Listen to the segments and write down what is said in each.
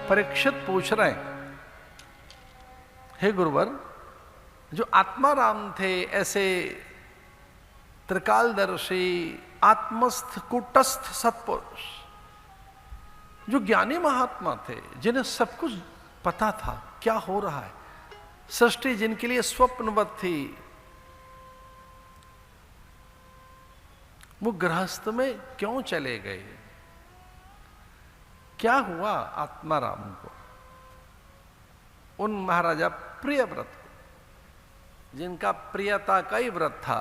परीक्षित पूछ रहे हैं, हे गुरुवर, जो आत्माराम थे ऐसे त्रिकालदर्शी आत्मस्थ कूटस्थ सत्पुरुष, जो ज्ञानी महात्मा थे, जिन्हें सब कुछ पता था क्या हो रहा है, सृष्टि जिनके लिए स्वप्नवत थी, वो गृहस्थ में क्यों चले गए? क्या हुआ आत्माराम को, उन महाराजा प्रियव्रत को, जिनका प्रियता का ही व्रत था,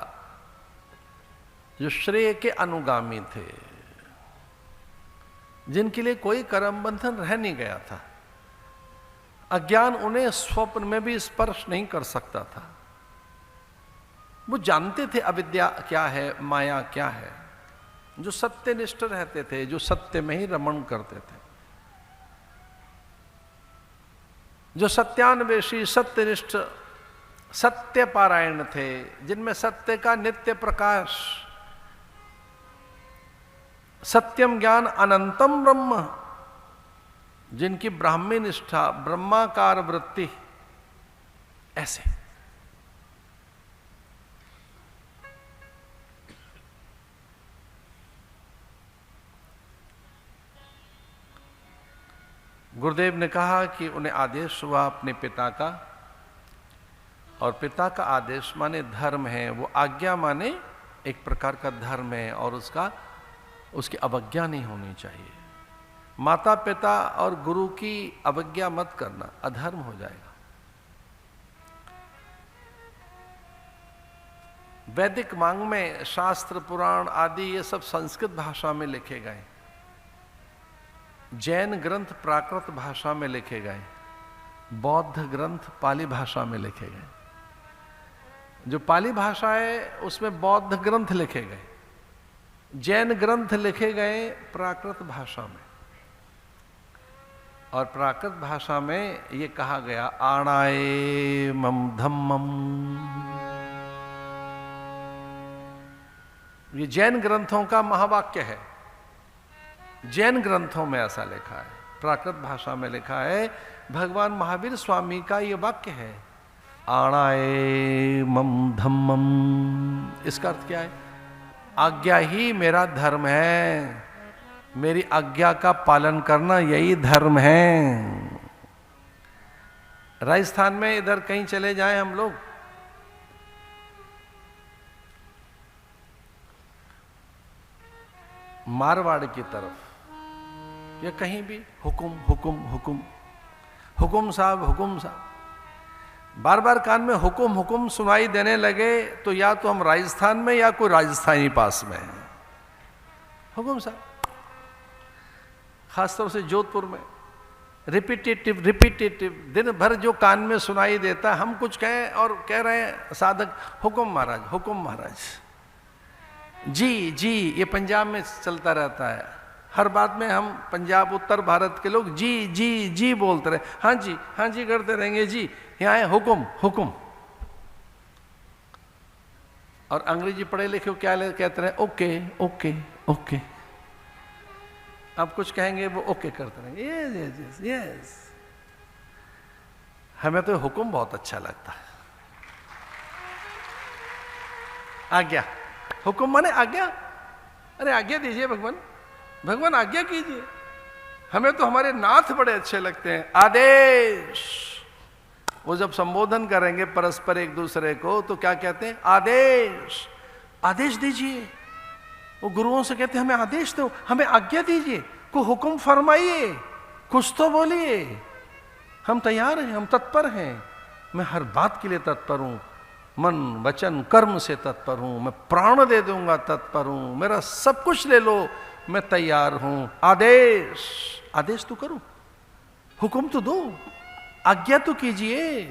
जो श्रेय के अनुगामी थे, जिनके लिए कोई कर्म बंधन रह नहीं गया था, अज्ञान उन्हें स्वप्न में भी स्पर्श नहीं कर सकता था। वो जानते थे अविद्या क्या है, माया क्या है, जो सत्यनिष्ठ रहते थे, जो सत्य में ही रमण करते थे, जो सत्यान्वेषी सत्यनिष्ठ सत्य पारायण थे, जिनमें सत्य का नित्य प्रकाश, सत्यम ज्ञान अनंतम ब्रह्म, जिनकी ब्राह्मी निष्ठा, ब्रह्माकार वृत्ति, ऐसे गुरुदेव ने कहा कि उन्हें आदेश हुआ अपने पिता का, और पिता का आदेश माने धर्म है, वो आज्ञा माने एक प्रकार का धर्म है, और उसकी अवज्ञा नहीं होनी चाहिए। माता पिता और गुरु की अवज्ञा मत करना, अधर्म हो जाएगा। वैदिक मांग में शास्त्र पुराण आदि ये सब संस्कृत भाषा में लिखे गए, जैन ग्रंथ प्राकृत भाषा में लिखे गए, बौद्ध ग्रंथ पाली भाषा में लिखे गए। जो पाली भाषा है उसमें बौद्ध ग्रंथ लिखे गए, जैन ग्रंथ लिखे गए प्राकृत भाषा में, और प्राकृत भाषा में ये कहा गया आणाए मम धम्मम। ये जैन ग्रंथों का महावाक्य है, जैन ग्रंथों में ऐसा लिखा है, प्राकृत भाषा में लिखा है। भगवान महावीर स्वामी का ये वाक्य है, आणाए मम धम्मम। इसका अर्थ क्या है? आज्ञा ही मेरा धर्म है, मेरी आज्ञा का पालन करना यही धर्म है। राजस्थान में इधर कहीं चले जाएं हम लोग, मारवाड़ की तरफ या कहीं भी हुकुम हुकुम हुकुम, हुकुम साहब हुकुम साहब, बार बार कान में हुकुम हुकुम सुनाई देने लगे तो या तो हम राजस्थान में या कोई राजस्थानी पास में है। हुकुम साहब, खासतौर से जोधपुर में रिपीटेटिव रिपीटेटिव दिन भर जो कान में सुनाई देता, हम कुछ कहें और कह रहे हैं साधक हुकुम महाराज हुकुम महाराज, जी जी, ये पंजाब में चलता रहता है। हर बात में हम पंजाब उत्तर भारत के लोग जी जी जी बोलते रहे, हाँ जी करते रहेंगे जी, यहाँ है हुकुम हुकुम। और अंग्रेजी पढ़े लिखे क्या कहते रहे, ओके ओके ओके। अब कुछ कहेंगे वो ओके करते रहेंगे, यस यस यस। हमें तो हुकुम बहुत अच्छा लगता है। आज्ञा, हुकुम माने आज्ञा। अरे आज्ञा दीजिए भगवान, भगवान आज्ञा कीजिए। हमें तो हमारे नाथ बड़े अच्छे लगते हैं, आदेश। वो जब संबोधन करेंगे परस्पर एक दूसरे को तो क्या कहते हैं, आदेश, आदेश दीजिए। वो गुरुओं से कहते हैं हमें आदेश दो, हमें आज्ञा दीजिए, को हुक्म फरमाइए, कुछ तो बोलिए। हम तैयार हैं, हम तत्पर हैं। मैं हर बात के लिए तत्पर हूं, मन वचन कर्म से तत्पर हूं, मैं प्राण दे दूंगा तत्पर हूं, मेरा सब कुछ ले लो मैं तैयार हूं। आदेश, आदेश तो करो, हुक्म तो दो, आज्ञा तो कीजिए।